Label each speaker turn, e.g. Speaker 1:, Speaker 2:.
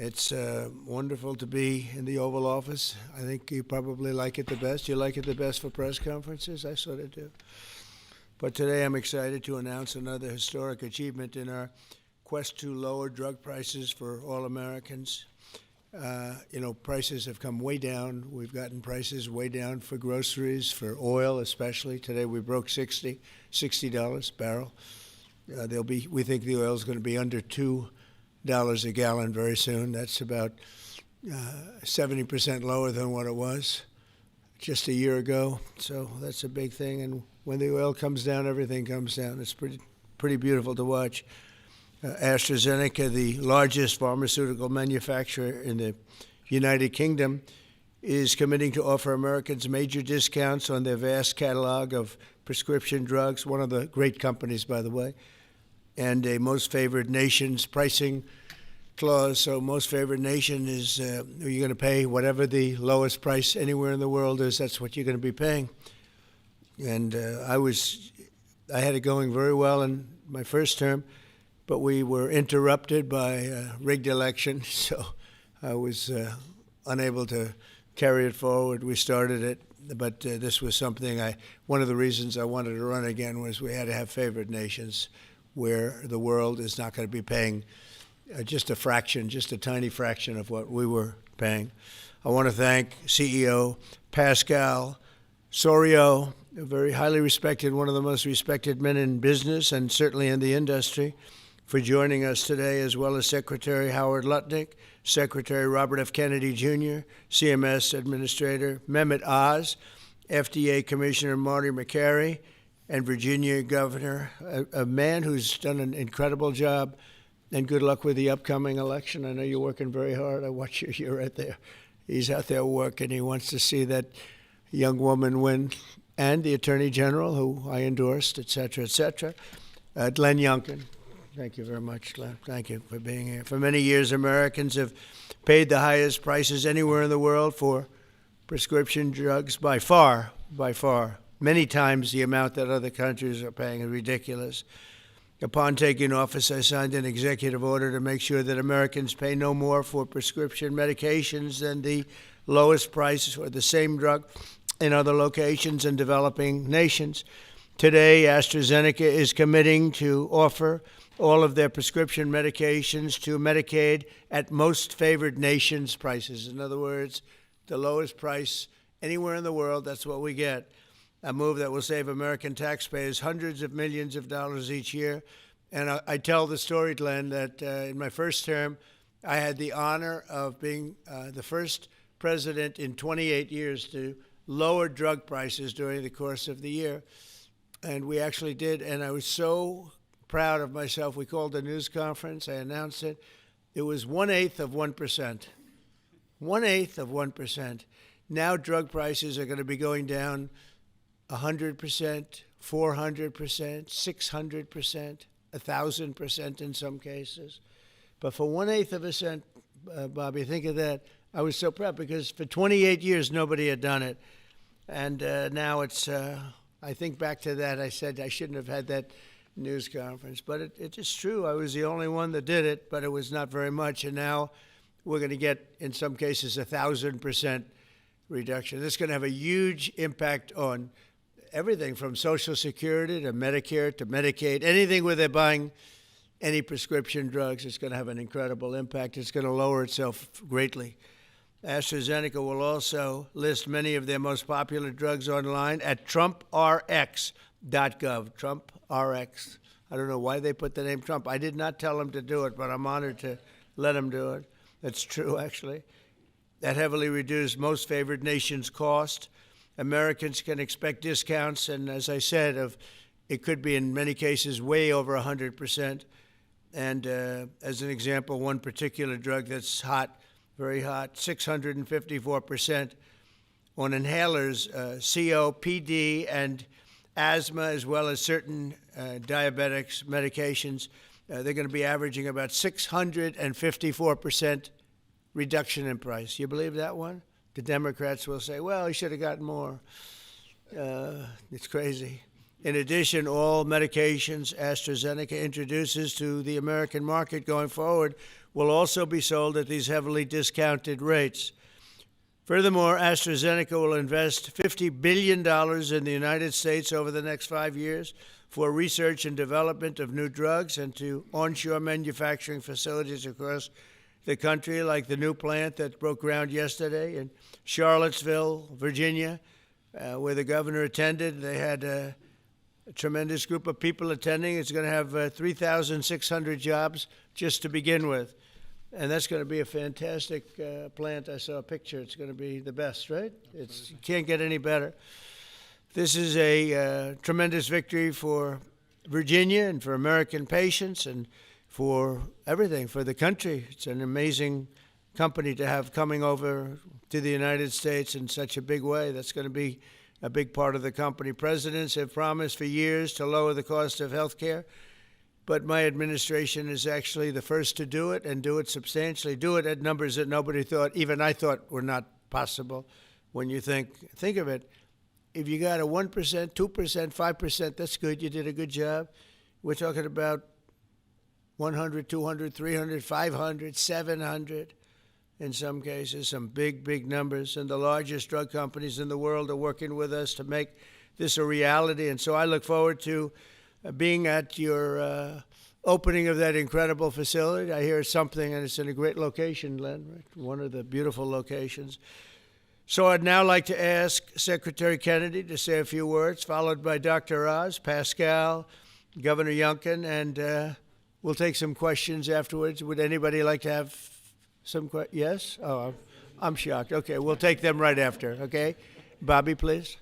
Speaker 1: It's wonderful to be in the Oval Office. I think you probably like it the best. You like it the best for press conferences? I sort of do. But today I'm excited to announce another historic achievement in our quest to lower drug prices for all Americans. Prices have come way down. We've gotten prices way down for groceries, for oil especially. Today we broke $60 a barrel. We think the oil is going to be under $2 a gallon very soon. That's about 70% lower than what it was just a year ago. So that's a big thing. And when the oil comes down, everything comes down. It's pretty beautiful to watch. AstraZeneca, the largest pharmaceutical manufacturer in the United Kingdom, is committing to offer Americans major discounts on their vast catalog of prescription drugs, one of the great companies, by the way, and a most favored nation's pricing clause. So most favored nation is you're going to pay whatever the lowest price anywhere in the world is. That's what you're going to be paying. And I had it going very well in my first term, but we were interrupted by a rigged election, so I was unable to carry it forward. We started it, but this was something one of the reasons I wanted to run again was we had to have favored nations where the world is not going to be paying just a tiny fraction of what we were paying. I want to thank CEO Pascal Soriot, a very highly respected, one of the most respected men in business and certainly in the industry, for joining us today, as well as Secretary Howard Lutnick, Secretary Robert F. Kennedy Jr., CMS Administrator Mehmet Oz, FDA Commissioner Marty McCary, and Virginia Governor, a man who's done an incredible job, and good luck with the upcoming election. I know you're working very hard. I watch you. You're right there. He's out there working. He wants to see that young woman win, and the Attorney General, who I endorsed, et cetera, et cetera. Glenn Youngkin. Thank you very much, Glenn. Thank you for being here. For many years, Americans have paid the highest prices anywhere in the world for prescription drugs by far, many times the amount that other countries are paying is ridiculous. Upon taking office, I signed an executive order to make sure that Americans pay no more for prescription medications than the lowest price for the same drug in other locations and developing nations. Today, AstraZeneca is committing to offer all of their prescription medications to Medicaid at most favored nations prices. In other words, the lowest price anywhere in the world, that's what we get. A move that will save American taxpayers hundreds of millions of dollars each year. And I tell the story, Glenn, that in my first term, I had the honor of being the first president in 28 years to lower drug prices during the course of the year. And we actually did, and I was so proud of myself. We called a news conference. I announced it. It was 1/8 of 1%. 1/8 of 1%. Now drug prices are going to be going down 100%, 400%, 600%, 1,000% in some cases. But for 1/8 of a cent, Bobby, think of that. I was so proud because for 28 years, nobody had done it. And now it's, I think back to that, I said I shouldn't have had that news conference. But it is true. I was the only one that did it, but it was not very much. And now we're going to get, in some cases, 1,000% reduction. This is going to have a huge impact on everything from Social Security to Medicare to Medicaid, anything where they're buying any prescription drugs. It's going to have an incredible impact. It's going to lower itself greatly. AstraZeneca will also list many of their most popular drugs online at TrumpRx.gov. TrumpRx. I don't know why they put the name Trump. I did not tell them to do it, but I'm honored to let them do it. That's true, actually. That heavily reduced most favored nations cost. Americans can expect discounts, and as I said, it could be in many cases way over 100%. And as an example, one particular drug that's hot, very hot, 654% on inhalers, COPD and asthma, as well as certain diabetics medications. They're going to be averaging about 654% reduction in price. You believe that one? The Democrats will say, well, he should have gotten more. It's crazy. In addition, all medications AstraZeneca introduces to the American market going forward will also be sold at these heavily discounted rates. Furthermore, AstraZeneca will invest $50 billion in the United States over the next 5 years for research and development of new drugs and to onshore manufacturing facilities across the country, like the new plant that broke ground yesterday in Charlottesville, Virginia, where the governor attended. They had a tremendous group of people attending. It's going to have 3,600 jobs just to begin with. And that's going to be a fantastic plant. I saw a picture. It's going to be the best, right? You can't get any better. This is a tremendous victory for Virginia and for American patients and for everything, for the country. It's an amazing company to have coming over to the United States in such a big way. That's going to be a big part of the company. Presidents have promised for years to lower the cost of health care, but my administration is actually the first to do it and do it substantially, do it at numbers that nobody thought, even I thought, were not possible. When you think of it, if you got a 1%, 2%, 5%, that's good. You did a good job. We're talking about 100, 200, 300, 500, 700 in some cases, some big, big numbers. And the largest drug companies in the world are working with us to make this a reality. And so I look forward to being at your opening of that incredible facility. I hear something, and it's in a great location, Len, right? One of the beautiful locations. So I'd now like to ask Secretary Kennedy to say a few words, followed by Dr. Oz, Pascal, Governor Youngkin, and we'll take some questions afterwards. Would anybody like to have some questions? Yes? Oh, I'm shocked. Okay, we'll take them right after, okay? Bobby, please.